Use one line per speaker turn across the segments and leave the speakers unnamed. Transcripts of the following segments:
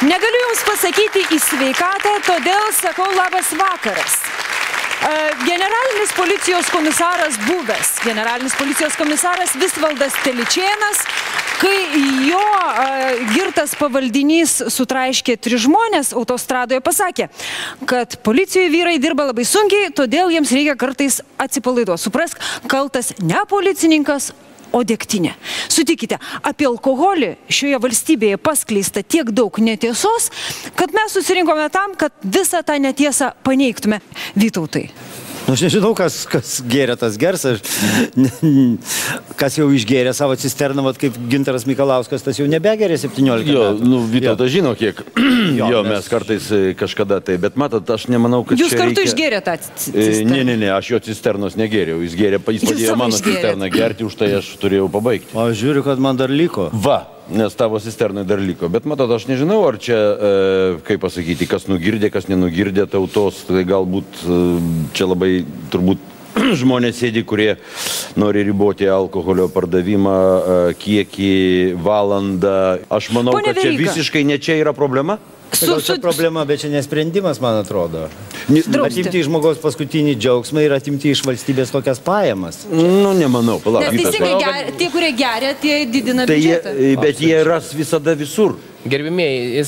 Negaliu Jums pasakyti į sveikatą, todėl sakau labas vakaras. Generalinis policijos komisaras buvęs, generalinis policijos komisaras Visvaldas Teličėnas, kai jo girtas pavaldinys sutraiškė 3 žmonės autostradoje, pasakė, kad policijoje vyrai dirba labai sunkiai, todėl jiems reikia kartais atsipalaiduoti. Suprask, kaltas ne policininkas, o degtinė. Sutikite, apie alkoholį šioje valstybėje paskleista tiek daug netiesos, kad mes susirinkome tam, kad visą tą netiesą paneigtume. Vytautai.
Aš nežinau, kas gėrė tas gers, kas jau išgėrė savo cisterną, kaip Gintaras Mikalauskas, tas jau nebegerė 17 metų.
Jo, Vytautas žino, kiek jo mes kartais kažkada tai, bet matot, aš nemanau, kad
Jūs kartu išgėrė tą cisterną?
Ne, aš jo cisternos negėriau, jis padėjo mano cisterną gerti, už tai aš turėjau pabaigti.
O aš žiūriu, kad man dar liko.
Va, nes tavo cisternai dar liko. Bet matot, aš nežinau, ar čia, kaip pasakyti, kas nugirdė, kas nenugirdė tautos, tai galbūt čia labai turbūt žmonės sėdi, kurie nori riboti alkoholio pardavimą, kiekį, valandą. Aš manau, kad čia visiškai ne čia yra problema.
Gal čia problema, bet čia nesprendimas, man atrodo. Atimti iš žmogaus paskutinį džiaugsmą ir atimti iš valstybės tokias pajamas.
Nu, nemanau, palauk.
Nes teisingai, tie, kurie geria, tie didina biudžetą.
Bet jie ras visada visur.
Gerbimieji,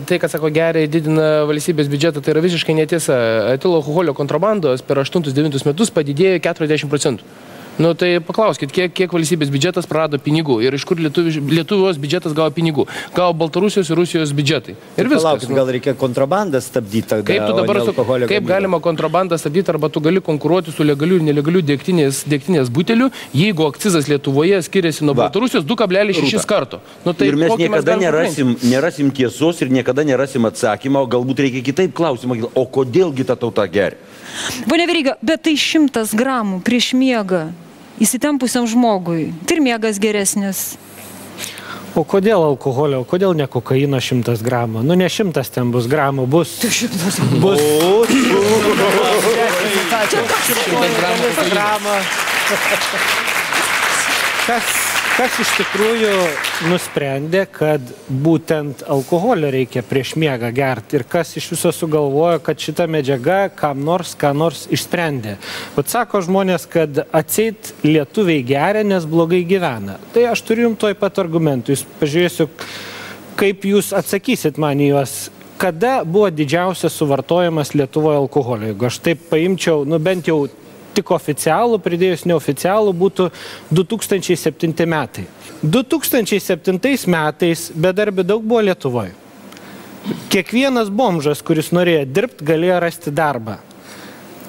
tai, kad sako geria, didina valstybės biudžetą, tai yra visiškai netiesa. Etilo alkoholio kontrabandos per 8-9 metus padidėjo 40%. Nu, tai paklauskit, kiek valstybės biudžetas prarado pinigų ir iš kur Lietuvos biudžetas gavo pinigų. Gavo Baltarusijos ir Rusijos biudžetai. Ir viskas.
Palaukit, gal reikia kontrabandą stabdyti,
kaip galima kontrabandą stabdyti, arba tu gali konkuruoti su legaliu ir nelegaliu degtinės buteliu, jeigu akcizas Lietuvoje skiriasi nuo Baltarusijos 2,6 karto. Nu, tai
ir mes niekada nerasim tiesos ir niekada nerasim atsakymą, o galbūt reikia kitaip klausimą, o kodėlgi ta tauta geria?
Pone Veryga, bet tai 100 gramų prieš miegą įsitempusiam žmogui. Tai ir miegas geresnis.
O kodėl alkoholio? Kodėl ne kokaino 100 gramų? Nu, ne 100 ten bus gramų, bus... 100 gramų. Kas iš tikrųjų nusprendė, kad būtent alkoholio reikia prieš miegą gerti ir kas iš viso sugalvojo, kad šita medžiaga ką nors išsprendė. Bet sako žmonės, kad atseit lietuviai geria, nes blogai gyvena. Tai aš turiu jums toj pat argumentų. Jūs pažiūrėsiu, kaip jūs atsakysit man į juos. Kada buvo didžiausias suvartojimas Lietuvoje alkoholio? Jeigu aš taip paimčiau, nu bent jau tik oficialų, pridėjus neoficialų, būtų 2007 metai. 2007 metais bedarbių daug buvo Lietuvoje. Kiekvienas bomžas, kuris norėjo dirbti, galėjo rasti darbą.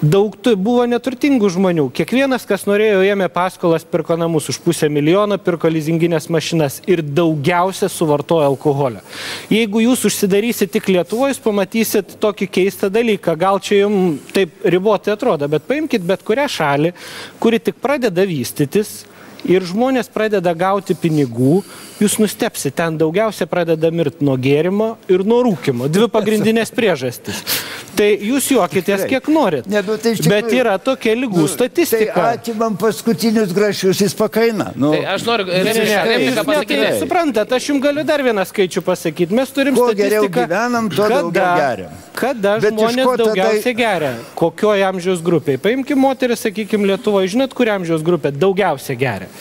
Daug buvo neturtingų žmonių. Kiekvienas, kas norėjo, ėmė paskolas, pirko namus už 500 000, pirko lizinginės mašinas ir daugiausia suvartojo alkoholio. Jeigu jūs užsidarysit tik Lietuvoje, jūs pamatysit tokį keistą dalyką. Gal čia jums taip ribotai atrodo, bet paimkit bet kurią šalį, kuri tik pradeda vystytis ir žmonės pradeda gauti pinigų, jūs nustepsit, ten daugiausia pradeda mirti nuo gėrimo ir nuo rūkymo. 2 pagrindinės priežastys. Tai jūs juokitės kiek norit, bet yra tokia lygų statistika.
Tai atimam paskutinius grašius, jis pakaina.
Tai aš noriu repliką pasakyti.
Suprantat, aš jums galiu dar vieną skaičių pasakyti. Mes turim statistiką.
Kuo geriau gyvenam, tuo daugiau geriam.
Kada žmonės daugiausiai geria? Kokioje amžiaus grupėje? Paimkim moteris, sakykim, Lietuvoje. Žinot, kuri amžiaus grupė daugiausiai geria?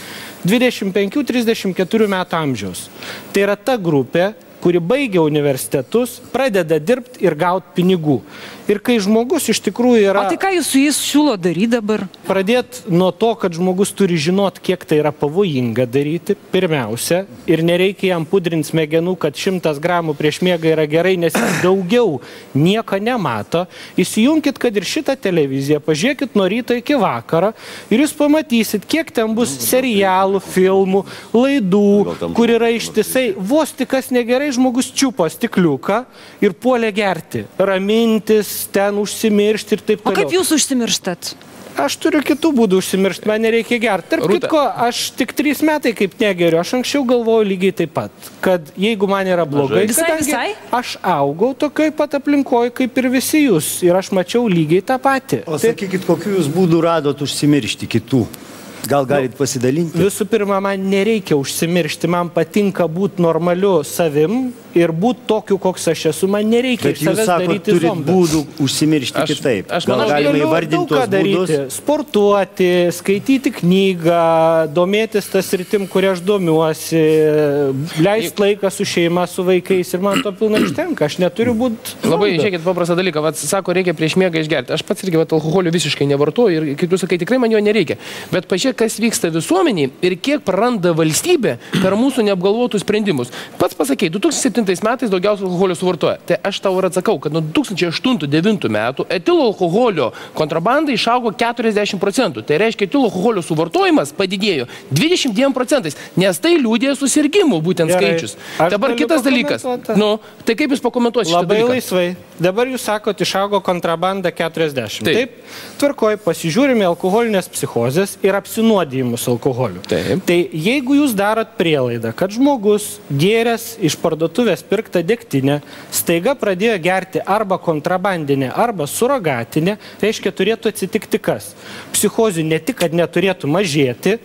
25-34 metų amžiaus. Tai yra ta grupė, kuri baigia universitetus, pradeda dirbti ir gauti pinigų. Ir kai žmogus iš tikrųjų yra...
O tai ką jūs su jais siūlo daryti dabar?
Pradėti nuo to, kad žmogus turi žinot, kiek tai yra pavojinga daryti, pirmiausia, ir nereikia jam pudrinti smegenų, kad 100 gramų prieš miegą yra gerai, nes jis daugiau nieko nemato. Įsijunkit, kad ir šitą televiziją, pažiūrėkit nuo ryto iki vakaro ir jūs pamatysit, kiek ten bus serialų, filmų, laidų, kur yra ištisai, vos tik kas negerai, žmogus čiupo stikliuką ir puolė gerti, ramintis, ten užsimiršti ir taip toliau.
O kaip jūs užsimirštat?
Aš turiu kitų būdų užsimiršti, man nereikia gerti. Tarp kitko, aš tik 3 metai kaip negeriu, aš anksčiau galvoju lygiai taip pat, kad jeigu man yra blogai,
visai?
Aš augau tokioj pat aplinkoje kaip ir visi jūs ir aš mačiau lygiai tą patį.
O sakykit, kokių jūs būdų radot užsimiršti kitų? Gal galit pasidalinti?
Visų pirma, man nereikia užsimiršti, man patinka būti normaliu savim ir būti tokiu, koks aš esu, man nereikia
Bet
iš
jūs
savęs
sakot,
daryti
turit
zombį.
būdų užsimiršti kitaip.
aš
Gal
manau,
galima
Galiu
įvardinti
daug ką
tuos būdus?
daryti. Sportuoti, skaityti knygą, domėtis tas rytim, kuria aš domiuosi, leisti laiką su šeima, su vaikais ir man to pilnai užtenka. Aš neturiu būti...
Labai, žiūrėkit, paprastą dalyką. Vat, sako, reikia prieš miegą išgerti. Aš pats irgi alkoholio visiškai nevartoju ir, kaip tu sakai, tikrai man jo nereikia. Bet pažiūrėk, kas vyksta visuomeniai ir kiek praranda valstybė per mūsų neapgalvotus sprendimus. Pats pasakei, 2007 metais daugiausiai alkoholio suvartoja. Tai aš tau ir atsakau, kad nuo 2008-2009 metų etilo alkoholio kontrabanda išaugo 40%. Tai reiškia, etilo alkoholio suvartojimas padidėjo 22%, nes tai liūdė susirgimų būtent
Gerai.
skaičius.
Aš
Dabar
galiu
kitas dalykas.
pakomentuoti.
Nu, tai kaip jūs pakomentuosite šitą
Labai
dalyką?
laisvai. Dabar jūs sakot, išaugo kontrabanda 40.
Taip.
Tvarkoj, pasižiūrime alkoholinės psichozės ir apsinuodijimus alkoholiu.
Taip.
Tai jeigu jūs darot prielaidą, kad žmogus gėręs iš parduotuvės pirktą degtinę, staiga pradėjo gerti arba kontrabandinę, arba surogatinę, reiškia turėtų atsitikti kas? Psichozių ne tik, kad neturėtų mažėti,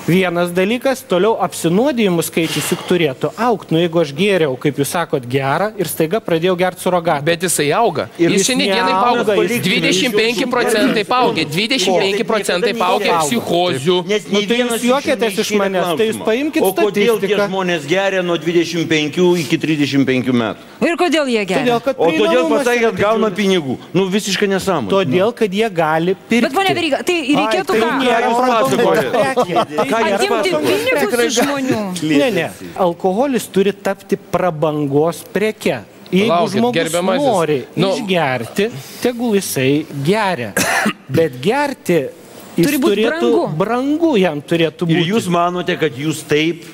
vienas dalykas, toliau apsinuodijimų skaičius juk turėtų augti. Nu, jeigu aš gėriau, kaip jūs sakot, gerą ir staiga pradėjau gerti surogatą.
Bet jisai auga. Ir jis šiandienai
neauga,
auga.
jis
25% paugė. 25% paugė psichozių.
Nes
Nu, tai jūs juokiatės iš manęs, tai jūs paimkit
O kodėl tie
statistiką.
žmonės geria nuo 25 iki 35 metų?
Ir kodėl jie geria?
Todėl, kad
O todėl
prieinamumas
pasakė,
yra
kad gauna
didžiulis.
pinigų. Nu, visiškai nesąmonė.
Todėl, kad jie gali pirkti.
Bet, ponia Veryga, tai reikėtų
tai
ką?
nėra
pasakoja?
prekė.
Ką jūs
Atimti
pasakojate?
pinigus iš žmonių.
Ne. Alkoholis turi tapti prabangos preke. Jeigu
Palaukit,
žmogus
gerbiamasis.
nori
Nu-
išgerti, tegul jisai geria. Bet gerti jis
Turi būt
turėtų brangu jam turėtų būti.
Ir jūs manote, kad jūs taip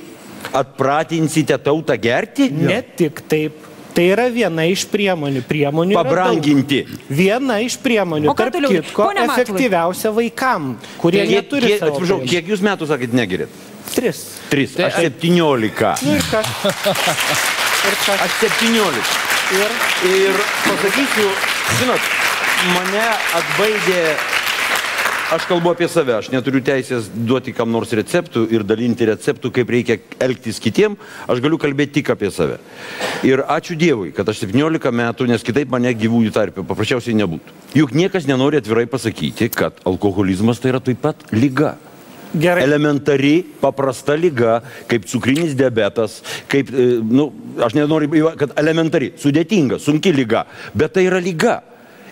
atpratinsite tautą gerti?
Ne tik taip. Tai yra viena iš priemonių. Priemonių yra daug.
Pabranginti.
Viena iš priemonių.
O ką
Tarp
toliau?
kitko,
Pone Matulai.
efektyviausia vaikam, kurie neturi savo
Atsiprašau,
pajamų.
kiek jūs metų sakėt negerit?
3.
3. Aš 17.
Nu ir kas? Ir kas?
Aš 17. Ir pasakysiu, žinot, mane atbaidė, aš kalbu apie save, aš neturiu teisės duoti kam nors receptų ir dalinti receptų, kaip reikia elgtis kitiem, aš galiu kalbėti tik apie save. Ir ačiū Dievui, kad aš 17 metų, nes kitaip mane gyvųjų tarpe paprasčiausiai nebūtų. Juk niekas nenori atvirai pasakyti, kad alkoholizmas tai yra taip pat liga.
Gerai.
Elementari, paprasta liga, kaip cukrinis diabetas, kaip, nu, aš nenoriu, kad elementari, sudėtinga, sunki liga, bet tai yra liga.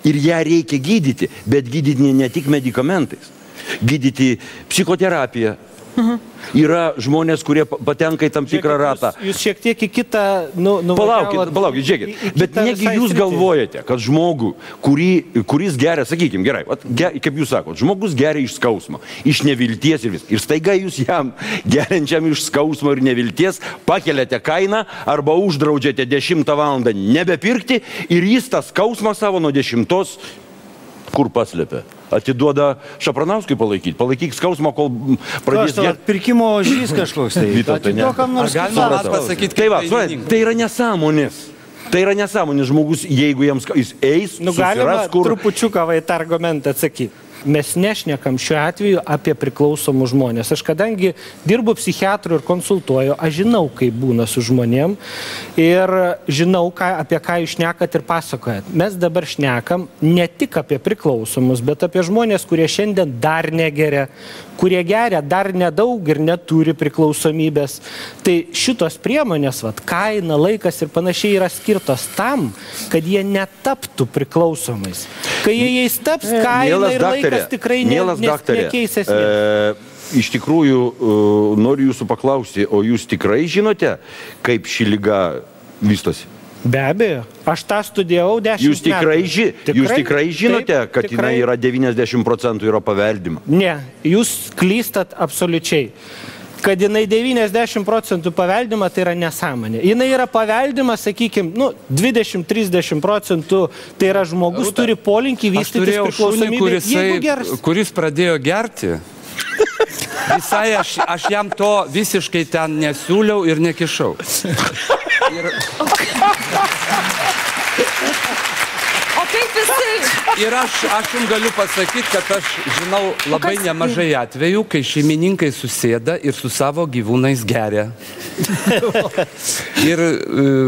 Ir ją reikia gydyti, bet gydyti ne tik medikamentais. Gydyti psichoterapiją. Yra žmonės, kurie patenka į tam tikrą ratą.
Jūs šiek tiek į kitą...
Palaukit, žiūrėkit. Bet negi jūs galvojate, kad žmogų, kuris geria, sakykime, gerai, kaip jūs sakot, žmogus geria iš skausmo, iš nevilties ir vis. Ir staiga jūs jam, geriančiam iš skausmo ir nevilties, pakeliate kainą arba uždraudžiate 10 valandą nebepirkti ir jis tą skausmą savo nuo 10 kur paslėpia. Atiduoda Šapranauskui palaikyti. Palaikyk skausmą, kol pradės gerti.
Pirkimo ožys kažkoks tai. Atiduokam nors
Galima pasakyti,
Tai va, tai yra nesąmonės. Tai yra nesąmonės žmogus, jeigu jis eis,
galima
susiras, kur...
trupučiuką va į tą argumentą atsakyti. Mes nešnekam šiuo atveju apie priklausomus žmonės. Aš kadangi dirbu psichiatru ir konsultuoju, aš žinau, kaip būna su žmonėm ir žinau, apie ką jūs šnekat ir pasakojat. Mes dabar šnekam ne tik apie priklausomus, bet apie žmonės, kurie šiandien dar negeria, kurie geria dar nedaug ir neturi priklausomybės. Tai šitos priemonės, kaina, laikas ir panašiai yra skirtos tam, kad jie netaptų priklausomais. Kai jie jais taps, kaina ir laikas tikrai nekeis esmės.
Iš tikrųjų, noriu jūsų paklausti, o jūs tikrai žinote, kaip ši liga vystosi?
Be abejo. Aš tą studijavau 10 metų.
Jūs tikrai žinote, kad jinai yra 90% yra paveldima?
Ne, jūs klystat absoliučiai. Kad jinai 90% paveldima, tai yra nesąmonė. Jinai yra paveldima, sakykime, 20-30%, tai yra žmogus turi polinkį vystytis priklausomybę.
Kuris pradėjo gerti. Visai aš jam to visiškai ten nesiūliau ir nekišau.
O kaip jisai...
Ir aš jums galiu pasakyti, kad aš žinau labai nemažai atvejų, kai šeimininkai susėda ir su savo gyvūnais geria. Ir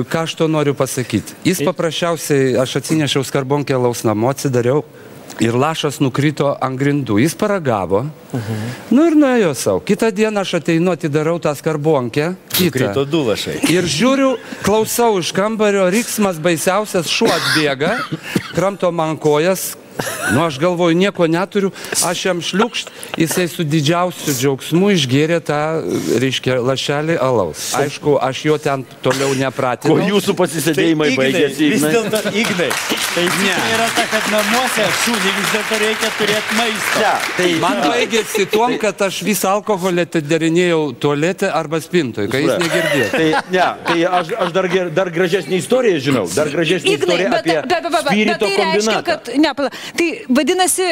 ką aš to noriu pasakyti. Jis paprasčiausiai, aš atsinešiau skarbonkę alaus namo, atsidariau ir lašas nukrito ant grindų. Jis paragavo, nu ir nuėjo savo. Kitą dieną aš ateinu, atidarau tą skarbonkę.
Nukrito 2 lašai.
Ir žiūriu, klausau iš kambario, riksmas baisiausias, šuo atbėga, kramto man kojas. Nu, aš galvoju, nieko neturiu, aš jam šliukšt, jisai su didžiausiu džiaugsmu išgėrė tą, reiškia, lašelį alaus. Aišku, aš jo ten toliau nepratinau.
O jūsų pasisėdėjimai baigėsi,
Ignai. Vis dėlto, Ignai, tai yra ta, kad namuose šūnį vis dėlto reikia turėti maistą.
Man baigėsi tuom, kad aš visą alkoholį atidarinėjau tualete arba spintoje, kai jis negirdėjo.
Tai aš dar gražesnį istoriją žinau, dar gražesnį istoriją apie spirito kombinatą.
Tai vadinasi,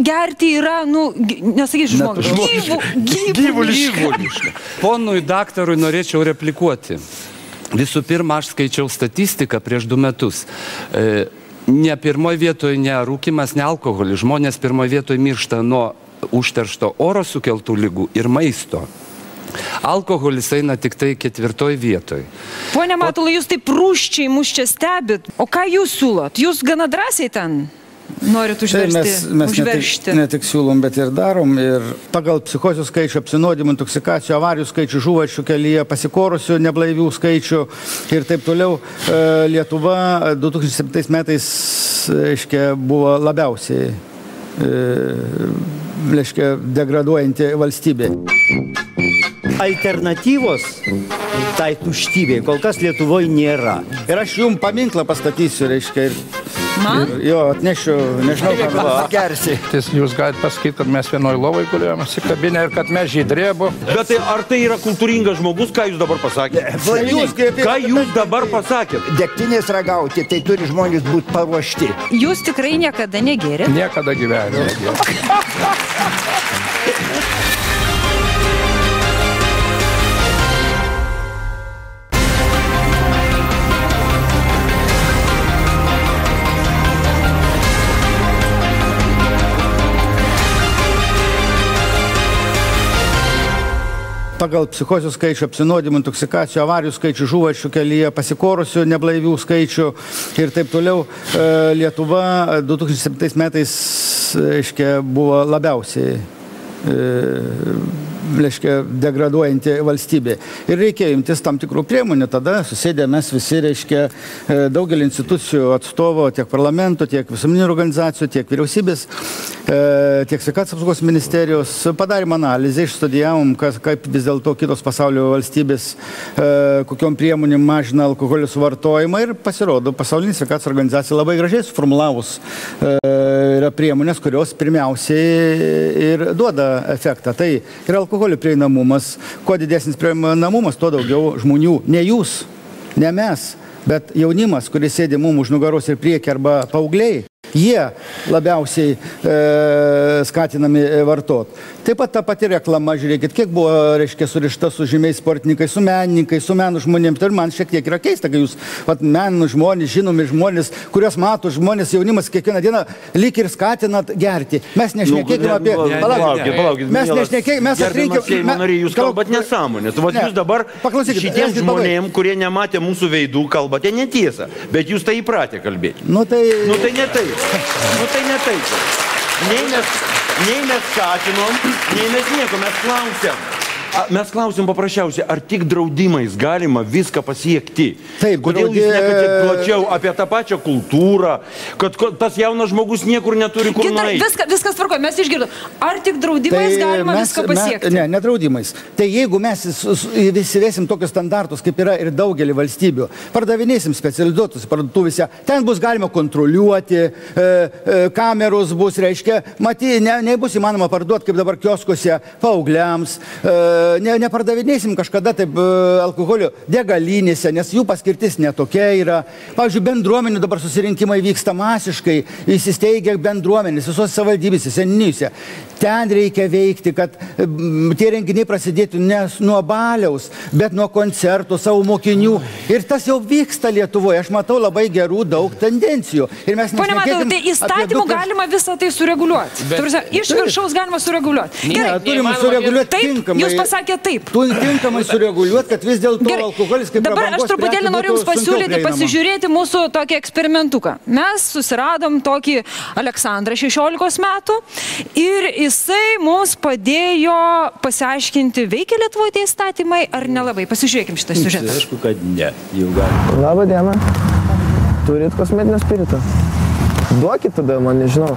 gerti yra, nesakysiu žmogiška.
Gyvuliška. Ponui daktarui norėčiau replikuoti. Visų pirma, aš skaičiau statistiką prieš 2 metus. Ne pirmoje vietoje ne rūkimas, ne alkoholis. Žmonės pirmoje vietoje miršta nuo užteršto oro sukeltų ligų ir maisto. Alkoholis eina tik tai 4 vietoje.
Pone Matulai, jūs taip rūščiai mus čia stebit. O ką jūs siūlot? Jūs gana drąsiai ten norit užveršti?
Ne tik siūlom, bet ir darom. Ir pagal psichozijos skaičių, apsinuodimų, intoksikacijų, avarijų skaičių, žuvančių kelyje, pasikorusių neblaivių skaičių ir taip toliau, Lietuva 2007 metais buvo labiausiai degraduojanti valstybė.
Alternatyvos tai tuštybei kol kas Lietuvoje nėra.
Ir aš jums paminklą pastatysiu, reiškia,
Man?
Jo, atnešiu, nežinau, ką gersi.
Jūs galite pasakyti, kad mes vienoj lovai gulėjome sikabinę ir kad mes žydrė buvo.
Bet tai ar tai yra kultūringas žmogus, ką jūs dabar pasakėte? Ką jūs dabar pasakėte?
Degtinės ragauti, tai turi žmonės būti paruošti.
Jūs tikrai niekada negėrėt?
Niekada gyvenime negėrėt.
Pagal psichozijos skaičių, apsinuodimų, intoksikacijų, avarijų skaičių, žuvančių kelyje, pasikorusių neblaivių skaičių ir taip toliau, Lietuva 2007 metais buvo labiausiai degraduojanti valstybė. Ir reikėjo imtis tam tikrų priemonių. Tada susėdė mes visi, daugelį institucijų atstovo, tiek parlamento, tiek visuomeninių organizacijų, tiek vyriausybės, tiek sveikatos apsaugos ministerijos. Padarėm analizę, išstudijavom, kaip vis dėlto kitos pasaulio valstybės, kokiom priemonėm mažina alkoholio suvartojimą. Ir pasirodo, pasaulinė sveikatos organizacija labai gražiai suformulavus yra priemonės, kurios pirmiausiai ir duoda efektą. Tai yra alkoholio prieinamumas. Kuo didesnis prieinamumas, tuo daugiau žmonių. Ne jūs, ne mes, bet jaunimas, kuris sėdi mums už nugaros ir priekį arba paaugliai, jie labiausiai skatinami vartot. Taip pat ta pati reklama, žiūrėkit, kiek buvo, surišta su žymiais sportininkais, su menininkais, su menų žmonėms. Tai man šiek tiek yra keista, kai jūs menų žmonės, žinomi žmonės, kuriuos mato žmonės, jaunimas kiekvieną dieną lyg ir skatinat gerti. Mes nešnekėkime apie...
Palaukit,
mes nešnekėkime, mes
gerbiamas Seimo nariai, jūs kalbat nesąmonės. Jūs dabar šitiem žmonėm, kurie nematė mūsų veidų, kalbate netiesą. Bet jūs tai įpratę kalbėti.
Nu tai
ne taip. Nei mes skatinom, nei mes nieko, mes klausiam. Mes klausim paprasčiausiai, ar tik draudimais galima viską pasiekti?
Taip,
kodėl jūs nekalbėt plačiau apie tą pačią kultūrą, kad tas jaunas žmogus niekur neturi kur nueiti?
Viskas tvarko, mes išgirdom. Ar tik draudimais galima viską pasiekti?
Ne draudimais. Tai jeigu mes įsivesim tokius standartus, kaip yra ir daugelį valstybių, pardavinėsim specializuotus parduotuvėse, ten bus galima kontroliuoti, kameros bus, nebus įmanoma parduoti, kaip dabar kioskuose, paaugliams, nepardavinėsim kažkada taip alkoholio degalinėse, nes jų paskirtis netokia yra. Pavyzdžiui, bendruomenių dabar susirinkimai vyksta masiškai, įsisteigia bendruomenės visose savivaldybėse, seniūnijose. Ten reikia veikti, kad tie renginiai prasidėtų ne nuo baliaus, bet nuo koncertų, savo mokinių. Ir tas jau vyksta Lietuvoje. Aš matau labai gerų daug tendencijų. Ir mes
Pone Matulai, tai įstatymu galima visą tai sureguliuoti. Iš viršaus galima sureguliuoti.
Ne, turim sureguliuoti tinkamai.
Jūs pasakė taip.
Turim tinkamai sureguliuoti, kad vis dėlto alkoholis kaip
dabar aš truputėlį noriu Jums pasiūlyti pasižiūrėti mūsų tokį eksperimentuką. Mes susiradom tokį Aleksandrą 16 metų ir jisai mums padėjo pasiaiškinti, veikia Lietuvoje tie įstatymai ar nelabai. Pasižiūrėkim šitą siužetą.
Aišku, kad ne. Jau galima.
Labą dieną. Turit kosmetinio spirito? Duokit tada, man nežinau.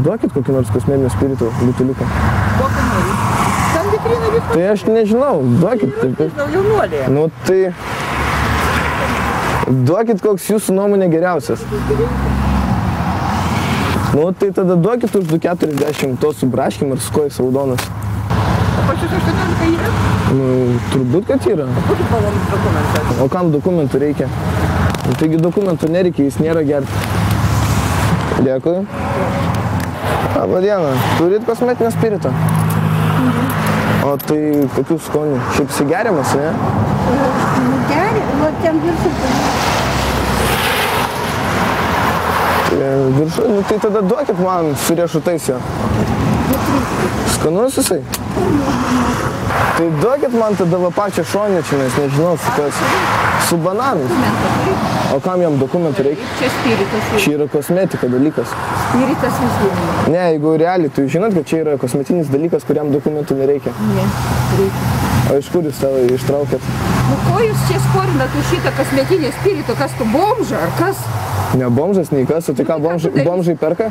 Duokit kokį nors kosmetinio spirito butuliuką.
Kokį nori? Tam vitriną viską?
Tai aš nežinau, duokit.
Nežinau, jaunuolė.
Nu tai... Duokit, koks jūsų nuomonė geriausias. Nu tai tada duokit už 2,40 to su braškim ir su kojais raudonas.
O pas jūs 18 yra?
Nu, turbūt, kad yra.
Kokį padaryti dokumentą?
O kam dokumentų reikia? Nu, taigi dokumentų nereikia, jis nėra gerti. Dėkui. Labą dieną. Turit kosmetinio spirito? O tai kokių skonių? Šiaip sigeriamas, ne?
Geria, nu ten viršų.
Viršų, nu tai tada duokit man su riešutais jo. Skanus jisai? Tai duokit man tada va pačią šonę čia, nes nežinau su kas. Su bananais. O kam jam dokumentų reikia?
Čia spiritas.
Čia yra kosmetika dalykas.
Spiritas visų.
Ne, jeigu realiai, tu žinot, kad čia yra kosmetinis dalykas, kuriam dokumentų nereikia.
Ne, reikia.
O iš kur jūs tavo ištraukėt?
Nu ko jūs čia skorinat už šitą kosmetinį spiritą? Kas tu, bomža ar kas?
Ne bomžas, nei kas, o tai ką bomžai perka?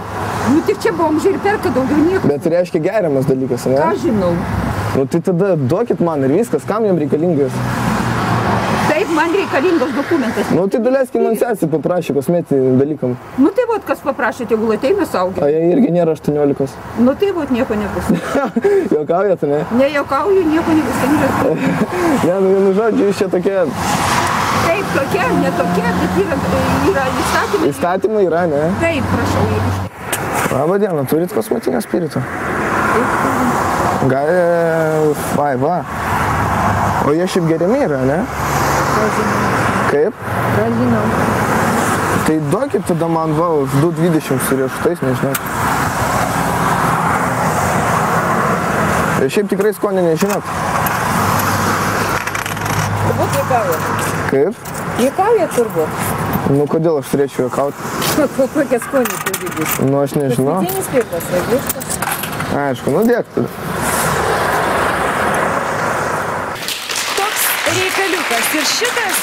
Nu tik čia bomžai ir perka daugiau nieko.
Bet tai reiškia geriamas dalykas, ne?
Ką žinau?
Nu tai tada duokit man ir viskas, kam jam reikalingas?
Taip, man reikalingas dokumentas.
Nu tai daleiskim man sesį paprašė kosmetiniam dalykam.
Nu tai vot, kas paprašė, tegul ateina saugiai.
O jie irgi nėra 18.
Nu tai vot, nieko nebus.
Jokaujat, ne?
Nejuokauju, nieko nebus.
Ne, nu vienu žodžiu, jūs čia tokie...
Taip, tokia, ne tokia, bet yra įstatymai.
Įstatymai yra, ne?
Taip, prašau.
Labą dieną, turit kosmetinio spirito? Gal... va. O jie šiaip geriami yra, ne? Kaip?
Žinau.
Tai duokit tada man va už 2,20 su riešutais, nežinau. Ir šiaip tikrai skonį nežinot.
Turbūt juokaujat.
Kaip?
Juokaujat turbūt.
Nu kodėl aš turėčiau juokauti?
Kokie skoniai turi būti?
Nu aš nežinau.
Kosmetinis spiritas, ar viskas?
Aišku, nu dėk tada.
Reikaliukas. Ir šitas,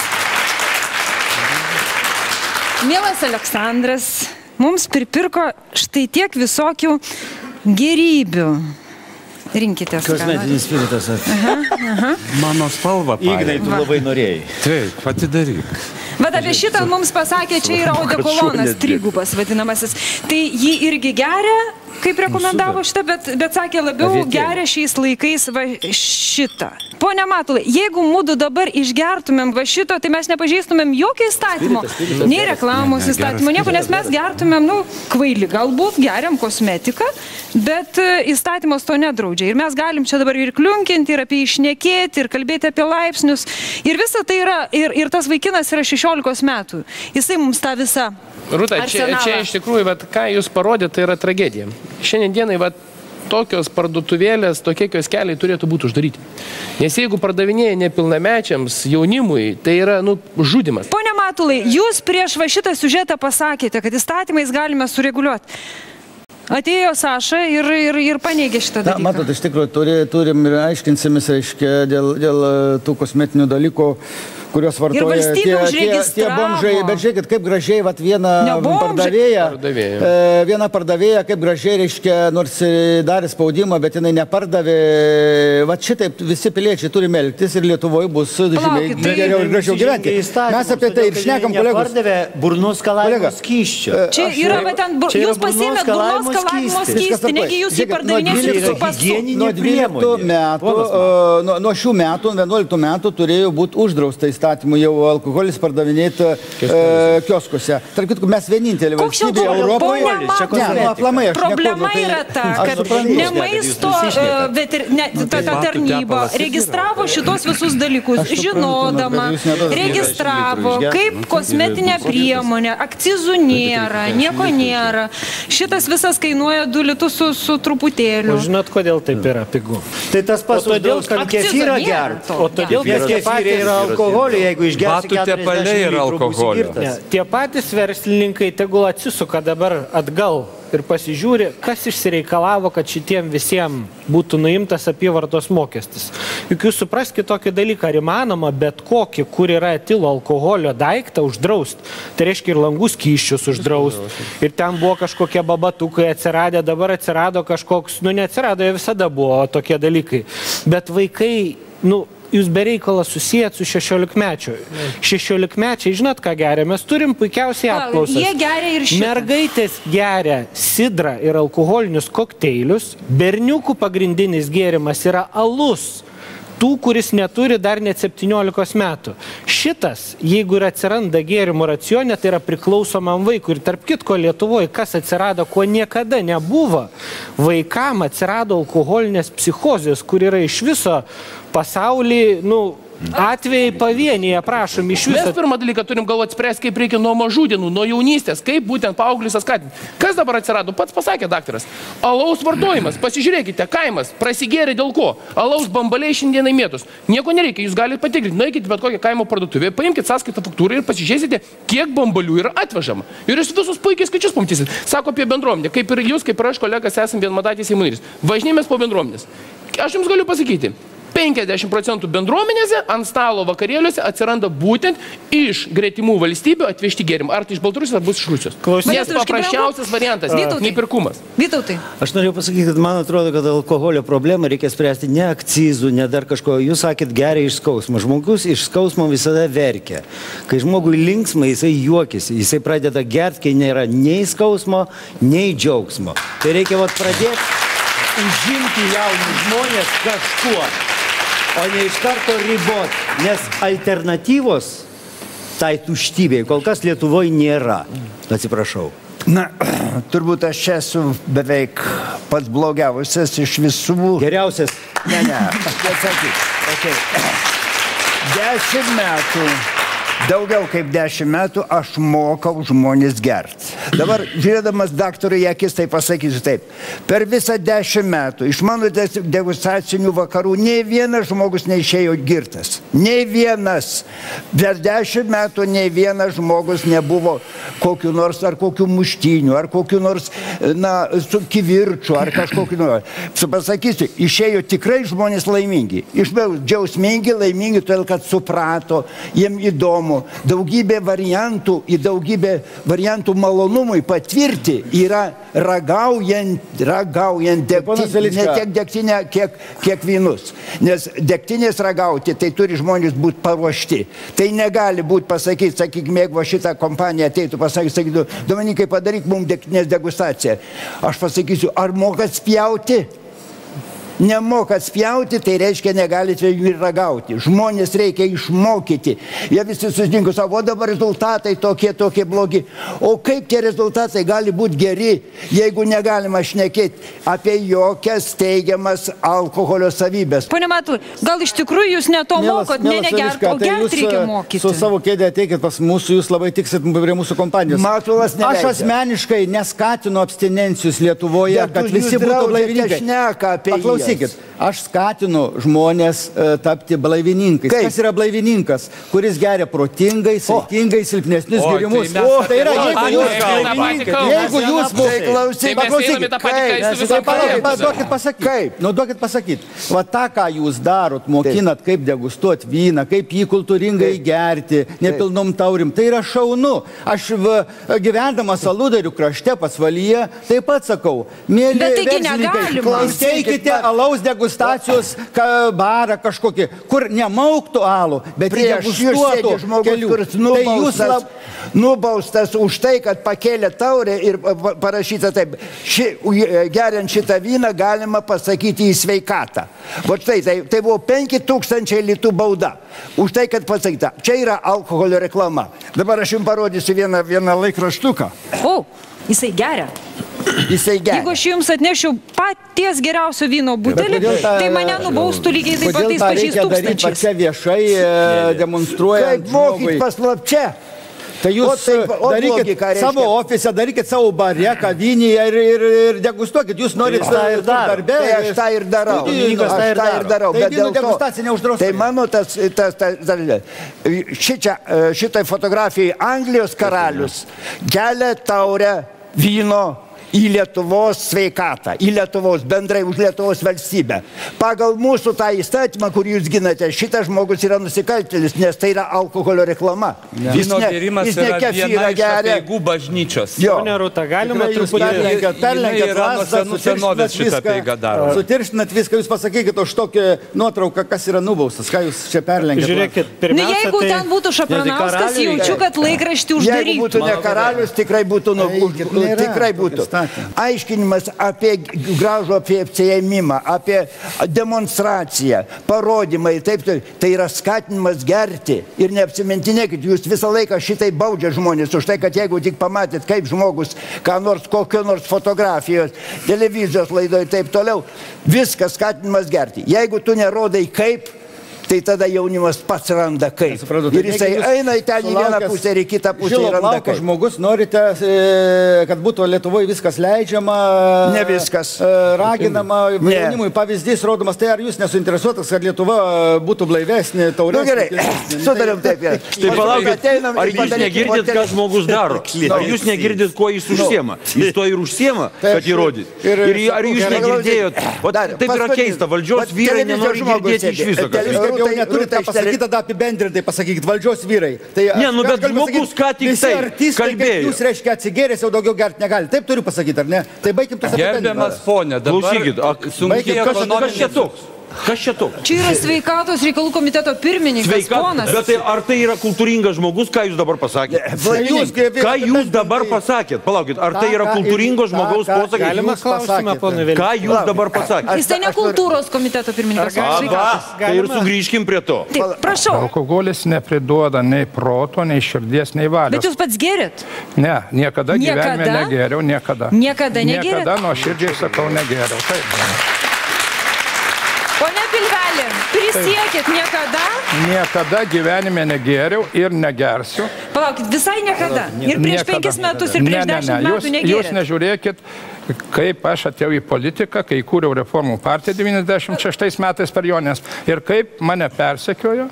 mielas Aleksandras, mums pripirko štai tiek visokių gerybių. Rinkitės.
Kosmetinis spiritas.
Mano spalva.
Ignai, tu labai norėjai.
Taip, atidaryk.
Bet apie šitą mums pasakė, čia yra odekolonas trigubas vadinamasis. Tai jį irgi geria, kaip rekomendavo šitą, bet sakė labiau geria šiais laikais va šitą. Pone Matulai, jeigu mūdu dabar išgertumėm va šito, tai mes nepažeistumėm jokio įstatymo, nei reklamos įstatymo, nieko, nes mes gertumėm, nu, kvaili, galbūt geriam kosmetiką, bet įstatymas to nedraudžia. Ir mes galim čia dabar ir kliunkinti, ir apie išnekėti, ir kalbėti apie laipsnius. Ir visa tai yra, ir tas vaikinas yra 16 metų. Jisai mums tą visą
Rūta, čia iš tikrųjų, ką jūs parodėte, tai yra tragedija. Šiandien dienai, tokios parduotuvėlės, tokie kioskeliai turėtų būti uždaryti. Nes jeigu pardavinėja nepilnamečiams, jaunimui, tai yra, žudimas.
Pone Matulai, jūs prieš va šitą siužetą pasakėte, kad įstatymais galime sureguliuoti. Atėjo Saša ir paneigė šitą dalyką.
Matot, iš tikrųjų turim ir aiškinsimės, reiškia, dėl tų kosmetinių dalykų. kurios vartoja tie bomžai. Bet žiūrėkit, kaip gražiai viena pardavėja, kaip gražiai, reiškia, nors darė spaudimą, bet jinai nepardavė. Šitaip visi piliečiai turi elgtis ir Lietuvoje bus žymiai geriau ir gražiau gyventi. Mes apie tai ir šnekam, kolegos.
Nepardavė burnos skalavimo skysčio.
Čia yra, bet ten jūs pasiėmėt burnos skalavimo skystį, negi jūs jį pardavinėsit su pasu.
Nuo šių metų, 11 metų turėjo būti uždrausta įstatymu jau alkoholis pardavinėti kioskuose. Tarp kitko, mes vienintelė valstybė Europoje.
Problema yra ta, kad ne maisto tarnyba registravo šitos visus dalykus, žinodama, registravo kaip kosmetinė priemonė, akcizų nėra, nieko nėra. Šitas visas kainuoja 2 litus su truputėliu.
Žinot, kodėl taip yra pigu?
Tai tas pats uždraustam kefyrą gert. O todėl kefyrė yra alkoholį, jeigu išgersi 40 litrų būsi girtas.
Tie patys verslininkai tegul atsisuka dabar atgal ir pasižiūri, kas išsireikalavo, kad šitiem visiems būtų nuimtas apyvartos mokestis. Juk jūs supraskite tokį dalyką, ar įmanoma bet kokį, kur yra etilo alkoholio daiktą uždraust. Tai reiškia ir langų skysčius uždraust. Ir ten buvo kažkokie babatukai atsiradę, dabar atsirado kažkoks, neatsirado, jie visada buvo tokie dalykai. Bet vaikai, jūs bereikalas susijęs su 16-mečiu. 16-mečiai, žinot, ką geria? Mes turim puikiausiai apklausas.
Jie geria ir šitą.
Mergaitės geria sidrą ir alkoholinius kokteilius. Berniukų pagrindinis gėrimas yra alus. Tų, kuris neturi dar net 17 metų. Šitas, jeigu ir atsiranda gėrimo racione, tai yra priklausomam vaikui. Ir tarp kitko Lietuvoje, kas atsirado, ko niekada nebuvo, vaikam atsirado alkoholinės psichozės, kur yra iš viso pasaulį, atvejai pavieniai, aprašom iš viso.
Mes pirmą dalyką turim galvoti spręsti, kaip reikia nuo mažų dienų, nuo jaunystės, kaip būtent paauglys skatinti. Kas dabar atsirado? Pats pasakė daktaras. Alaus vartojimas. Pasižiūrėkite, kaimas prasigėrė dėl ko? Alaus bambaliai šiandienai mėtus. Nieko nereikia, jūs galite patikrinti. Nueikite bet kokią kaimo parduotuvę, paimkite sąskaitą faktūrą ir pasižiūrėsite, kiek bambalių yra atvežama. Ir jūs visus puikiai skaičius pamatysit. Sako apie bendruomenę. Kaip ir jūs, kaip ir aš, kolegas, esam vienmandatės Seimo narys. Važinėjamės po bendruomenės. Aš jums galiu pasakyti. 50% bendruomenėse ant stalo vakarėliuose atsiranda būtent iš gretimų valstybių atvežti gėrimą. Ar tai iš Baltarusijos, ar bus iš Rusijos. Nes paprasčiausias variantas - nepirkumas.
Vytautai.
Aš norėjau pasakyti, kad man atrodo, kad alkoholio problemą reikia spręsti ne akcizų, ne dar kažko. Jūs sakėt, geria iš skausmo. Žmogus iš skausmo visada verkia. Kai žmogui linksma, jisai juokisi. Jisai pradeda gerti, kai nėra nei skausmo, nei džiaugsmo. Tai reikia pradėti užimti jaunus žmonės kažkuo. O ne iš karto ribot, nes alternatyvos tai tuštybei kol kas Lietuvoje nėra. Atsiprašau.
Na, turbūt aš čia esu beveik pats blogiausias iš visų.
Geriausias.
Ne. Atsakyk. Okay. 10 metų. Daugiau kaip 10 metų aš mokau žmonės gerti. Dabar, žiūrėdamas daktarui į akis, tai pasakysiu taip. Per visą 10 metų iš mano degustacinių vakarų nei vienas žmogus neišėjo girtas. Nei vienas. Per 10 metų nei vienas žmogus nebuvo kokiu nors ar kokiu muštiniu, ar kokiu nors, su kivirčiu, ar kažkokiu nors. Pasakysiu, išėjo tikrai žmonės laimingi. Džiausmingi, laimingi, todėl kad suprato, jiem įdomu. Daugybė variantų, į daugybę variantų malonumui patvirti yra ragaujant degtinę, ne tiek degtinę, kiek vynus. Nes degtinės ragauti, tai turi žmonės būti paruošti. Tai negali būti pasakyti, sakykime, jeigu šitą kompaniją ateitų sakytų, Dominikai, padaryk mums degtinės degustaciją. Aš pasakysiu, ar mokat spjauti? Nemokat spjauti, tai reiškia negalite jų ragauti. Žmonės reikia išmokyti. Jie visi susitinko savo, o dabar rezultatai tokie blogi. O kaip tie rezultatai gali būti geri, jeigu negalima šnekėti apie jokias teigiamas alkoholio savybės.
Pone Matulai, gal iš tikrųjų jūs ne to mokot, negert, o gert reikia mokyti.
Su savo kėdė ateikit pas mūsų, jūs labai tiksit prie mūsų kompanijos.
Matulas neleidžia.
Aš asmeniškai neskatinu abstinencijos Lietuvoje, kad visi būtų blaivininkai.
Paklausykit.
klausykit, aš skatinu žmonės tapti blaivininkais. Kas yra blaivininkas? Kuris geria protingai, saikingai, silpnesnius gėrimus. Tai yra, jeigu jūs duokit pasakyti. Va tą, ką jūs darot, mokinat, kaip degustuoti vyną, kaip jį kultūringai gerti, nepilnom taurim, tai yra šaunu. Aš gyvendamas Aludarių krašte pasvalyje, taip pat sakau, mėly verslininkai, steikite alaus degustacijos barą kažkokį, kur nemauktų alų, bet degustuotų kelių. Tai jūs
nubaustas už tai, kad pakėlė taurę ir parašyta taip, geriant šitą vyną galima pasakyti į sveikatą. Vat štai, tai buvo 5000 litų bauda. Už tai, kad pasakyta, čia yra alkoholio reklama. Dabar aš jums parodysiu vieną laikraštuką.
O, jisai geria. Jeigu aš jums atnešiu paties geriausio vyno butelį, tai mane nubaustų lygiai taip pat tais pačiais tūkstančiais.
Kodėl tą reikia daryti pačia viešai demonstruojant
žmogui? Kaip mokyt paslapčia.
Tai jūs darykit savo ofise, darykit savo bare, kavinėje ir degustuokit. Jūs norit darbę.
Tai aš tą ir darau. Aš tą ir darau.
Tai vynų degustacija neuždrausta.
Tai mano šitai fotografijai Anglijos karalius gelia taurę vyno į Lietuvos sveikatą, į Lietuvos bendrai už Lietuvos valstybę. Pagal mūsų tą įstatymą, kur jūs ginate, šitas žmogus yra nusikaltėlis, nes tai yra alkoholio reklama.
Vyno gėrimas yra viena iš apeigų bažnyčios.
Pone Rūta, galima truputį
perlenkiat lasdą, sutirštinat viską, jūs pasakykit už tokią nuotrauką, kas yra nubaustas, ką jūs čia perlenkiat.
Žiūrėkit, pirmiausia,
jeigu ten būtų Šapranauskas, jaučiu, kad laikraštį uždarytų.
Jeigu būtų ne karalius, tikrai būtų. Aiškinimas apie gražų apsiėmimą, apie demonstraciją, parodymai, taip, tai yra skatinimas gerti ir neapsimintinėkit, jūs visą laiką šitai baudžia žmonės už tai, kad jeigu tik pamatėt, kaip žmogus, kokio nors fotografijos, televizijos laidoje ir taip toliau, viskas skatinimas gerti. Jeigu tu nerodai kaip, tai tada jaunimas pats randa kaip. Ir jisai eina į ten į vieną pusę ir į kitą pusę ir randa kaip.
Žmogus, norite, kad būtų Lietuvoje viskas leidžiama,
ne viskas,
raginama, jaunimui pavyzdys rodomas, tai ar jūs nesuinteresuotas, kad Lietuva būtų blaivesnė, tauresnė?
Gerai, sutarėm taip.
Tai palaukit, ar jūs negirdit, ką žmogus daro? Ar jūs negirdit, kuo jis užsiema? Jis to ir užsiema, kad įrodyt. Ir ar jūs negirdėjot? Taip yra keista, valdžios vyrai nenori girdėti iš viso.
Jau neturite pasakyti, tada apibendrintai pasakykit, valdžios vyrai.
Ne, nu bet žmogus ką tik tai kalbėjo.
Jūs reiškia atsigėrės, jau daugiau gerti negali. Taip turiu pasakyti, ar ne? Tai baigim tas apibendrinimas.
Gerbiamas ponė, dabar sunkiai ekonominė toks.
Kas čia toks?
Čia yra sveikatos reikalų komiteto pirmininkas, ponas.
Bet ar tai yra kultūringas žmogus, ką jūs dabar pasakėt? Ką jūs dabar pasakėt? Palaukit, ar tai yra kultūringo žmogaus posakis?
Galima klausimą, ponai Vėliau.
Ką jūs dabar pasakėt?
Jis tai ne kultūros komiteto pirmininkas.
Tai ir sugrįžkim prie to.
Taip, prašau.
Alkoholis nepriduoda nei proto, nei širdies, nei valios.
Bet jūs pats gerit?
Ne, niekada gyvenime negeriau, niekada.
Niekada negerit?
Niekada nuoširdžiai sakau negeriau. Taip.
Pone Pilvelė, prisiekit niekada?
Niekada gyvenime negeriau ir negersiu.
Palaukit, visai niekada? Ir prieš 5 metus, ir prieš 10 metų negerėt?
Jūs nežiūrėkit, kaip aš atėjau į politiką, kai kūriau Reformų partiją 96 metais per Jonės. Ir kaip mane persekiojo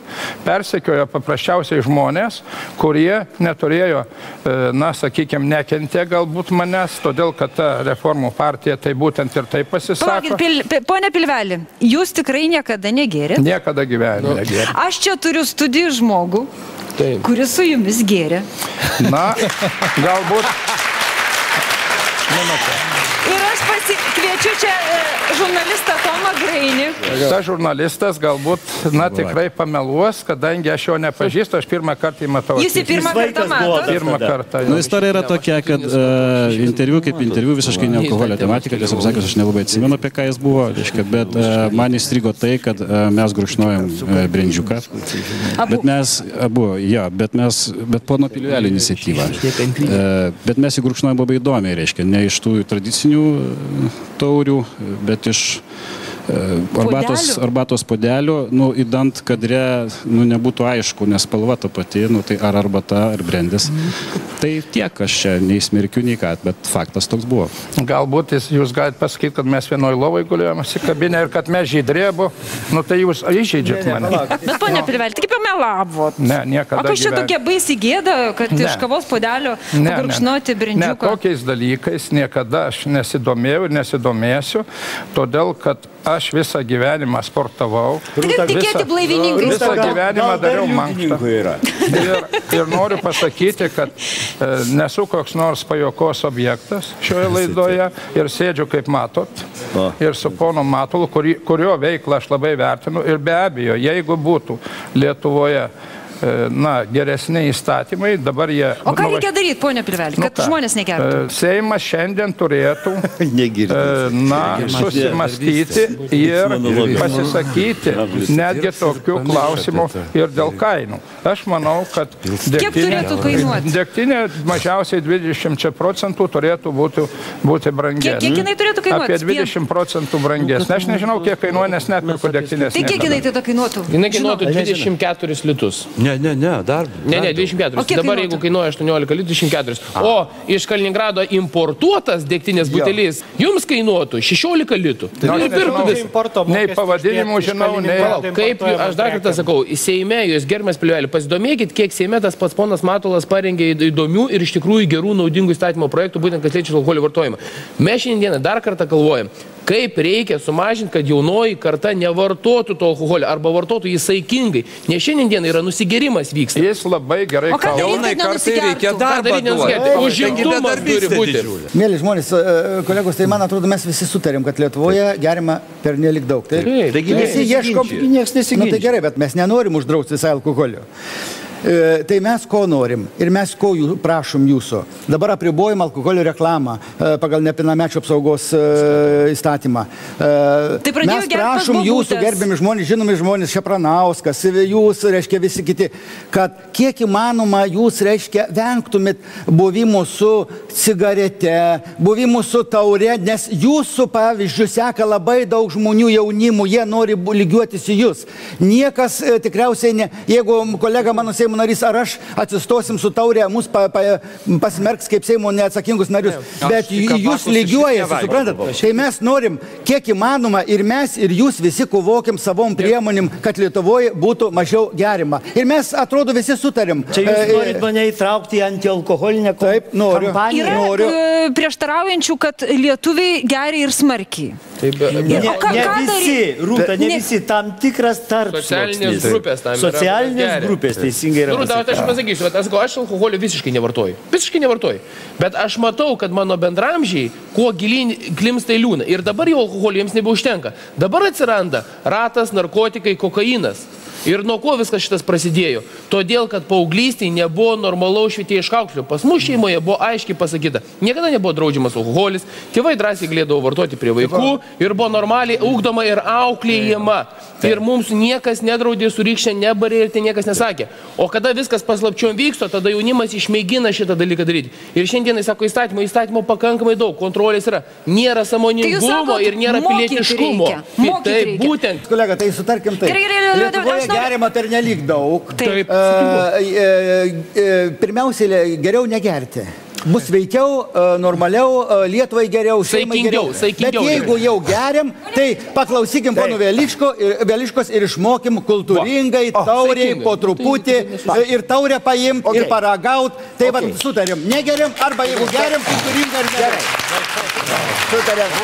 paprasčiausiai žmonės, kurie neturėjo, sakykime, nekentė galbūt manęs, todėl kad ta Reformų partija tai būtent ir taip pasisako.
Palaukit, pone Pilvelė, jūs tikrai niekada negerėt?
Niekada gyvenime negerėt.
Aš čia turiu studijų žmogų, kuris su jumis gėrė.
Na, galbūt...
Ir aš kviečiu čia žurnalistą Tomą Grainį.
Tas žurnalistas galbūt, tikrai pameluos, kadangi aš jo nepažįstu, aš pirmą kartą jį matau.
Jūs į pirmą kartą matot?
Pirmą kartą.
Istorija yra tokia, kad interviu visiškai ne alkoholio tematika, tiesą pasakius, aš nelabai atsimenu, apie ką jis buvo, bet man įstrigo tai, kad mes gurkšnojom brendžiuką. Bet pono Pilvelio iniciatyva. Bet mes jį gurkšnojom labai įdomiai, reiškia, ne iš tų tradicinių taurių, bet iš arbatos podelių, įdant kadre, nebūtų aišku, nes spalva ta pati, tai ar arbata, ar brendis. Tai tiek, aš čia nei smerkiu, nei ką, bet faktas toks buvo.
Galbūt jūs galite pasakyti, kad mes vienoj lovai gulėjome įsikabinę ir kad mes žydrė buvo, tai jūs įžeidžiat mane.
Bet ponia Pilvelė, tik pamelavot.
Ne, niekada.
O kas čia tokia baisi gėda, kad iš kavos puodelio pagurkšnoti brendžiuką?
Ne, tokiais dalykais niekada aš nesidomėjau ir nesidomėsiu, todėl, kad aš visą gyvenimą sportavau.
Tikėti blaivininkai.
Visą gyvenimą dariau mankštą. Ir noriu pasakyti, kad nesu koks nors pajuokos objektas šioje laidoje ir sėdžiu, kaip matot, ir su ponu Matulu, kurio veiklą aš labai vertinu. Ir be abejo, jeigu būtų Lietuvoje geresni įstatymai, dabar jie...
O ką reikia daryti, ponia Pilvelė, kad žmonės negertų?
Seimas šiandien turėtų susimastyti ir pasisakyti netgi tokių klausimų ir dėl kainų. Aš manau, kad degtinė mažiausiai 20% turėtų būti brangesnė.
Kiek jinai turėtų kainuoti?
Apie 20% brangesnė. Aš nežinau, kiek kainuoja, nes netperku degtinės.
Tai kiek jinai tada kainuotų?
Jinai kainuotų 24 litus.
Ne, dar.
Ne, 24. Dabar jeigu kainuoja 18 litų, 24. O iš Kaliningrado importuotas degtinės butelis jums kainuotų 16 litų.
Nei pavadinimų žinau, nei...
Kaip, aš dar kartą sakau, Seime, jūs gerbiamas Pilvelė, pasidomėkit, kiek Seime tas pats ponas Matulas parengė įdomių ir iš tikrųjų gerų naudingų įstatymo projektų, būtent kas liečia alkoholio vartojimą. Mes šiandieną dar kartą galvojam, kaip reikia sumažinti, kad jaunoji karta nevartotų to alkoholio arba vartotų jį saikingai. Nes šiandien yra nusigerimas vyksta.
Jis labai gerai kalba.
Jaunai kartai reikia darbą duoti.
Užimtumas turi būti.
Mėly žmonės, kolegos, tai man atrodo, mes visi sutarėm, kad Lietuvoje gerima pernelik daug.
Taigi
visi ieškom, nieks nesiginčia. Tai gerai, bet mes nenorim uždrausti visą alkoholio. Tai mes ko norim ir mes ko prašom jūsų. Dabar apribojam alkoholio reklamą pagal nepilnamečių apsaugos įstatymą. Mes prašom jūsų, gerbiami žmonės, žinomi žmonės, Šapranauskas, jūs, reiškia, visi kiti, kad kiek įmanoma jūs, reiškia, vengtumėt buvimų su cigarete, buvimų su taure, nes jūsų pavyzdžių seka labai daug žmonių, jaunimų, jie nori lygiuotis į jūs. Niekas tikriausiai ne, jeigu kolega mano Seimo narys, ar aš atsistosim su taurė, mus pasmerks kaip Seimo neatsakingus narius. Bet jūs lygiuojasi, suprantat? Tai mes norim, kiek įmanoma, ir mes, ir jūs visi kovokim savom priemonėm, kad Lietuvoje būtų mažiau gerima. Ir mes, atrodo, visi sutarim.
Čia jūs norit mane įtraukti į antialkoholinę kampaniją?
Yra prieštaraujančių, kad lietuviai geria ir smarkiai.
Ne visi, Rūta, ne visi, tam tikras tarpsluoksnis. Socialinės grupės, teisingai yra.
Rūta, aš pasakysiu, aš alkoholio visiškai nevartoju. Visiškai nevartoju. Bet aš matau, kad mano bendramžiai, kuo gilyn klimsta į liūną. Ir dabar jau alkoholio jiems nebeužtenka. Dabar atsiranda ratas, narkotikai, kokainas. Ir nuo ko viskas šitas prasidėjo? Todėl, kad paauglystėje nebuvo normalaus švietėjiško auklėjimo. Pas mus šeimoje buvo aiškiai pasakyta, niekada nebuvo draudžiamas alkoholis, tėvai drąsiai galėdavo vartoti prie vaikų ir buvo normaliai ugdoma ir auklėjama. Ir mums niekas nedraudė su rykšte, nebarė ir tai niekas nesakė. O kada viskas paslapčiom vyksta, tada jaunimas išmėgina šitą dalyką daryti. Ir šiandienai, sako, įstatymo pakankamai daug, kontrolės yra. Nėra sąmoningumo ir nėra pilietiškumo.
Taip, būtent. Kolega, tai sutarkim taip. Lietuvoje gerima pernelyg daug. Pirmiausiai, geriau negerti. Bus veikiau, normaliau, Lietuvai geriau, Seimai geriau. Bet jeigu jau geriam, tai paklausykim pono Veličkos ir išmokim kultūringai, tauriai, po truputį, ir taurę paimt, ir paragaut. Tai va, sutariam, negeriam, arba jeigu geriam, kultūringai ir gerai. Sutariam,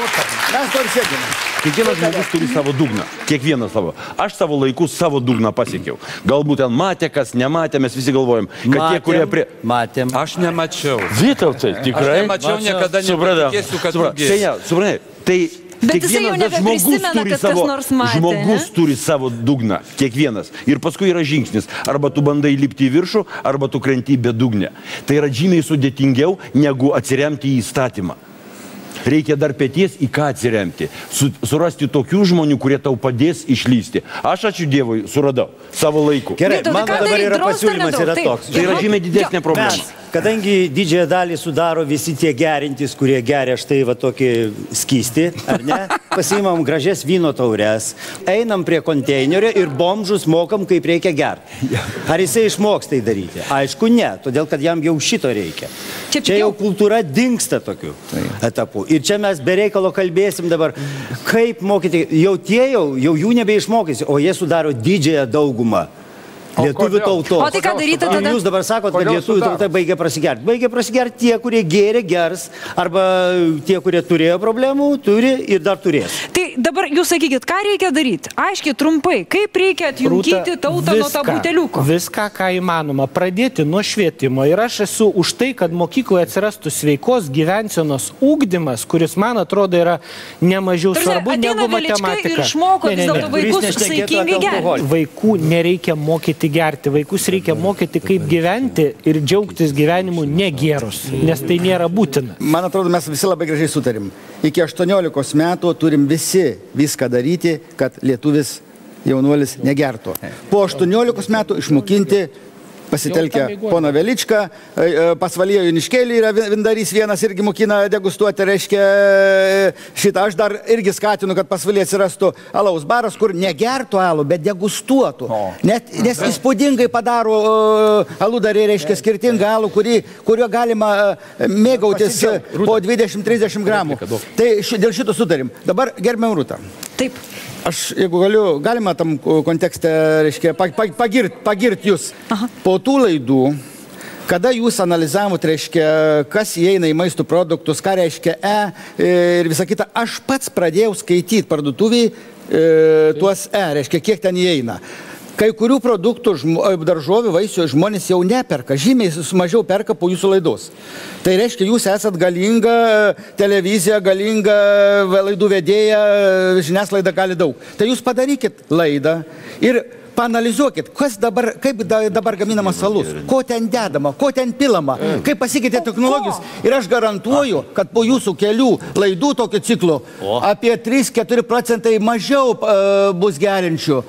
mes to ir sėdime.
Kiekvienas žmogus turi savo dugną. Kiekvienas savo. Aš savo laiku savo dugną pasiekiau. Galbūt ten matė, kas nematė, mes visi galvojam, kad tie, kurie prie...
Matėm.
Aš nemačiau.
Vytautai, tikrai?
Aš nemačiau, niekada nepatikėsiu, kad daugės.
Tai
bet jisai jau nebeprisimena, kad kas nors matė.
Žmogus turi savo dugną, kiekvienas. Ir paskui yra žingsnis. Arba tu bandai lipti į viršų, arba tu krenti be dugnę. Tai yra žymiai sudėtingiau, negu atsiremti į įstatymą. Reikia dar peties į ką atsiremti. Surasti tokių žmonių, kurie tau padės išlysti. Aš, ačiū Dievui, suradau savo laiku.
Gerai, mano dabar yra pasiūlymas yra toks.
Tai yra žymiai didesnė problema.
kadangi didžiąją dalį sudaro visi tie gerintys, kurie geria štai va tokį skystį, ar ne? Pasiimam gražias vyno taures, einam prie konteinerio ir bomžus mokam, kaip reikia gerti. Ar jisai išmoks tai daryti? Aišku, ne, todėl kad jam jau šito reikia. Čia jau kultūra dingsta tokiu etapu. Ir čia mes be reikalo kalbėsim dabar, kaip mokyti, jau jų nebeišmokysi, o jie sudaro didžiąją daugumą lietuvių tautos.
O tai ką daryti tada?
Jūs dabar sakot, kad lietuvių tauta baigia prasigerti. Baigia prasigerti tie, kurie gėrė, gers, arba tie, kurie turėjo problemų, turi ir dar turės.
Tai dabar jūs sakykit, ką reikia daryti? Aiškiai, trumpai, kaip reikia atjungyti tautą nuo to buteliuko?
Viską, ką įmanoma, pradėti nuo švietimo. Ir aš esu už tai, kad mokykloje atsirastų sveikos gyvensenos ugdymas, kuris, man atrodo, yra nemažiau svarbu negu matematika.
Ir išmoko vis dėlto vaikus saikingai gerti.
Vaikų nereikia mokyti gerti, vaikus reikia mokyti, kaip gyventi ir džiaugtis gyvenimu negėrus, nes tai nėra būtina.
Man atrodo, mes visi labai gražiai sutarim. Iki 18 metų turim visi viską daryti, kad lietuvis jaunuolis negertų. Po 18 metų išmokinti pasitelkia pono Veličką, pas Valijo Juniškėlį yra vindarys vienas irgi mokina degustuoti, reiškia šitą. Aš dar irgi skatinu, kad pas Valiją atsirastų alaus baras, kur negertų alų, bet degustuotų. Nes įspūdingai padaro aludarį, reiškia skirtingą alų, kurio galima mėgautis po 20-30 gramų. Tai dėl šito sutarim. Dabar gerbiam Rūtą.
Taip.
Aš, jeigu galima tam kontekste, reiškia, pagirt jūs. Po tų laidų, kada jūs analizavot, reiškia, kas įeina į maisto produktus, ką reiškia ir visą kitą, aš pats pradėjau skaityti parduotuviai tuos reiškia, kiek ten įeina. Kai kurių produktų, daržovių, vaisių žmonės jau neperka, žymiai mažiau perka po jūsų laidos. Tai reiškia, jūs esat galinga televizija, galinga laidų vedėja, žiniasklaida gali daug. Tai jūs padarykit laidą ir paanalizuokit, kaip dabar gaminamas alus, ko ten dedama, ko ten pilama, kaip pasikeitė technologijos. Ir aš garantuoju, kad po jūsų kelių laidų tokio ciklo apie 3-4% mažiau bus gerinčių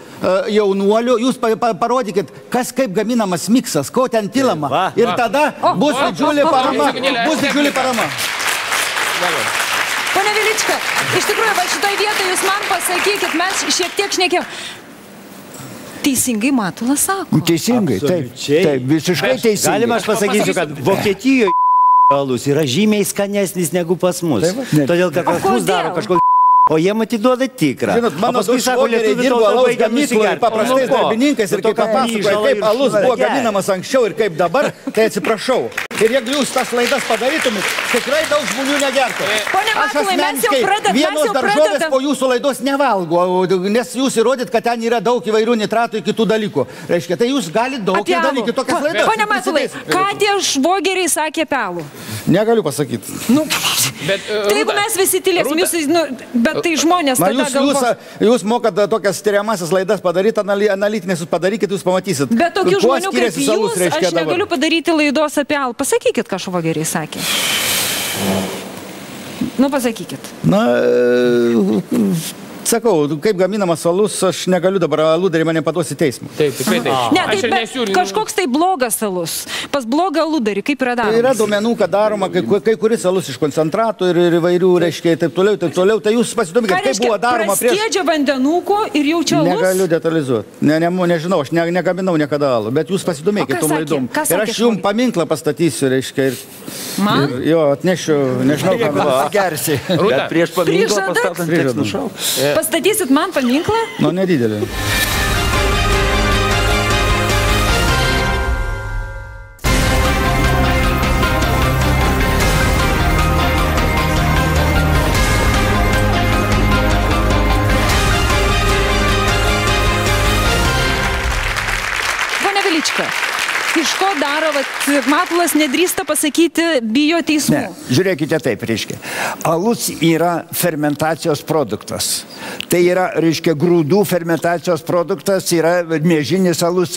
jaunuolių. Jūs parodykit, kaip gaminamas miksas, ko ten pilama. Ir tada bus didžiulė parama.
Pone Velička, iš tikrųjų, va šitoj vietoj jūs man pasakykit, mes šiek tiek šnekėjom. Teisingai Matulas sako.
Teisingai, taip, visiškai teisingai.
Galima aš pasakysiu, kad Vokietijoje alus yra žymiai skanesnis negu pas mus. Todėl, kad pas mus daro kažkokį o jie atiduoda tikrą.
Žinot, mano švogeriai dirbo alaus gamykloje paprastais darbininkais ir kaip papasakoja, kaip alus buvo gaminamas anksčiau ir kaip dabar, tai atsiprašau. Ir jeigu jūs tas laidas padarytumėt, tikrai daug žmonių negertų.
Aš asmeniškai
vienos daržovės po jūsų laidos nevalgo, nes jūs įrodyt, kad ten yra daug įvairių nitratų ir kitų dalykų. Reiškia, tai jūs galite daug daryti tokias laidas.
Pone Matulai, ką tie švogeriai sakė apie alų?
Negaliu pasakyti.
Tai jeigu mes visi tylėsim, bet tai žmonės tada galvos.
Jūs mokat tokias tyriamasias laidas padaryti, analitinės jūs padarykit, jūs pamatysit.
Bet tokių žmonių kaip jūs, aš negaliu padaryti laidos apie alų. Pasakykit, ką švogeriai sakė. Nu, pasakykit.
Sakau, kaip gaminamas alus, aš negaliu dabar aludarį mane paduos į teismą.
Taip, tikrai taip.
Ne, tai bet kažkoks tai blogas alus. Pas blogą aludarį, kaip yra daromas?
Yra duomenų, kad daroma kai kuris alus iš koncentratų ir įvairių, reiškia, taip toliau. Tai jūs pasidomykite, kaip buvo daroma prieš...
Praskiedžia vandenūko ir jaučia alus?
Negaliu detalizuoti. Nežinau, aš negaminau niekada alų, bet jūs pasidomykite tom laidom. Ir aš jums paminklą pastatysiu, reiškia.
Man?
Jo, atnešiu, nežinau, ką gersi.
Bet prieš paminklą pastatant teks nušaukti.
Pastatysit man paminklą?
Nu, nedidelį.
Pone Velička, iš ko daro, Matulas nedrįsta pasakyti, bijo teismų?
Ne, žiūrėkite taip, reiškia. Alus yra fermentacijos produktas. Tai yra, reiškia, grūdų fermentacijos produktas, yra mėžinis alus.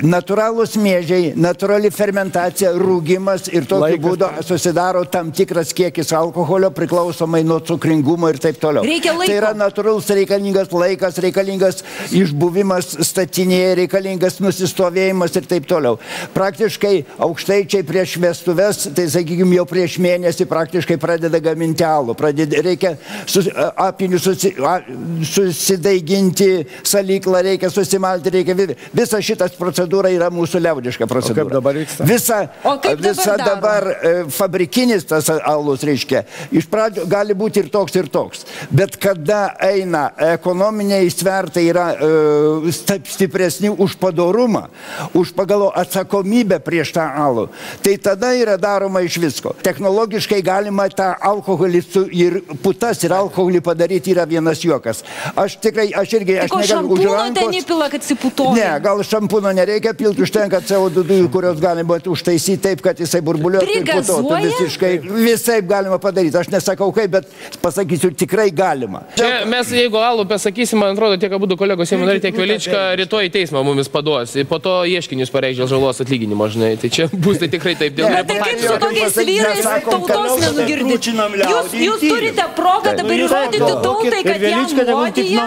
Natūralūs mėžiai, natūrali fermentacija, rūgimas ir tokiu būdu susidaro tam tikras kiekis alkoholio priklausomai nuo cukringumo ir taip toliau.
Reikia laiko.
Tai yra natūralus reikalingas laikas, reikalingas išbuvimas statinėje, reikalingas nusistovėjimas ir taip toliau. praktiškai aukštaičiai prieš vestuves, tai sakykime, jau prieš mėnesį praktiškai pradeda gaminti alų. Reikia apinių susidaiginti, salyklą reikia susimalti, reikia... Visa šitas procedūra yra mūsų liaudiška procedūra.
O kaip dabar vyksta?
Visa dabar fabrikinis tas alus, reiškia, iš pradžio gali būti ir toks. Bet kada eina ekonominiai svertai yra stipresni už padorumą, už pagal atsakomybę prieš tą alų, tai tada yra daroma iš visko. Technologiškai galima tą alkoholį ir putas ir alkoholį padaryti yra vienas juokas. Aš irgi negaliu už rankos... Ne, gal šampūno nereikia pilti, užtenka CO2 dujų, kurios galima užtaisyti taip, kad jisai burbuliuotų ir putotų visiškai. Visai galima padaryti. Aš nesakau kaip, bet pasakysiu, tikrai galima.
Čia mes, jeigu alų pasakysim, man atrodo, tiek abudu kolegos Seimo nariai, tiek Velička rytoj į teismą mumis paduos. Po to ieškinius pareikš dėl žalos atlyginimo, žinai. Tai čia bus tai tikrai taip dėl reputacijos.
Tai kaip su tokiais vyrais tautos nenugirdit? Jūs turite progą dabar įrodyti tautai, kad jam nuodija.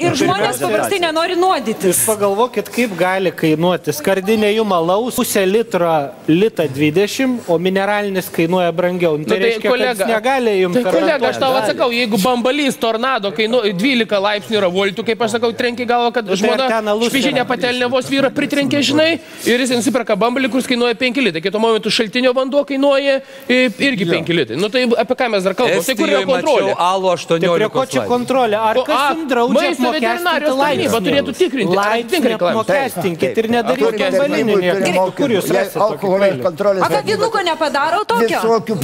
Ir žmonės paprastai nenori nuodyti.
Jūs pagalvokit, kaip gali kainuoti skardinė jum alaus, pusę litro litą 20, o mineralinis kainuoja brangiau. Tai reiškia, kad jis negali jums garantuoti.
Kolega, aš tau atsakau, jeigu bambalys tornado kainuoja 12 laipsnių yra voltų, kaip aš sakau, trenkia galva, kad žmona špižinė patelnė vos vyrą pritrenkė, žinai, ir jis nusiperka bambalį, kuris kainuoja 5 litai. Kitu momentu šaltinio vanduo kainuoja irgi 5 litai. Nu tai apie ką mes dar kalbame? Tai kur yra kontrolė?
Alų 18
Tai prie ko čia kontrolė? Ar kas jums draudžia apmokestinti laipsnį?
Turėtų tikrinti.
Laipsnį apmokestinkit ir nedarykit balinių niekada. Kur jūs rasite tokį kvailį?
O kad vynuko nepadaro tokio?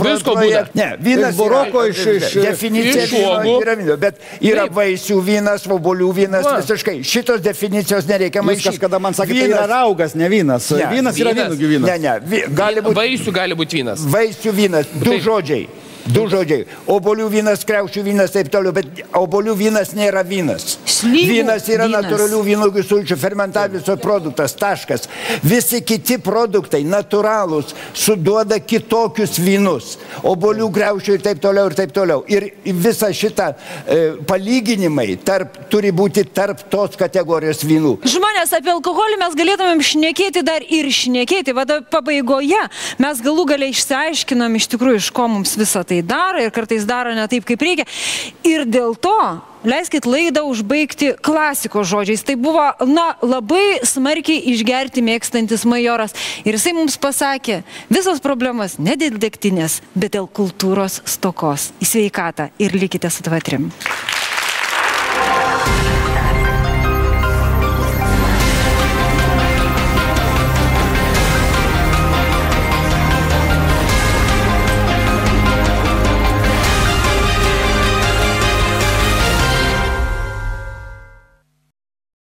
Visko būda. Ne, vynas buroko iš definicijos yra vyno, bet yra vaisių vynas, obuolių vynas, visiškai. Šitos definicijos nereikia maišyti.
Kažkada man sakė, tai yra raugas, ne vynas. Vynas yra vynugių vynas.
Ne,
vaisių gali būti vynas.
Vaisių vynas, du žodžiai. Obuolių vynas, kriaušių vynas, taip toliau, bet obuolių vynas nėra vynas. Vynas yra natūralių vynuogių sulčių fermentaviso produktas, taškas. Visi kiti produktai, natūralūs, suduoda kitokius vynus. Obuolių, kriaušių ir taip toliau. Ir visa šita palyginimai turi būti tarp tos kategorijos vynų.
Žmonės, apie alkoholį mes galėtumėm šnekėti dar ir šnekėti. Vada pabaigoje mes galų gale išsiaiškinam iš tikrųjų, iš ko mums visą tai daro ir kartais daro ne taip, kaip reikia. Ir dėl to leiskit laidą užbaigti klasikos žodžiais. Tai buvo, labai smarkiai išgerti mėgstantis majoras. Ir jisai mums pasakė, visos problemas ne dėl degtinės, bet dėl kultūros stokos. Į sveikatą ir likite su TV3.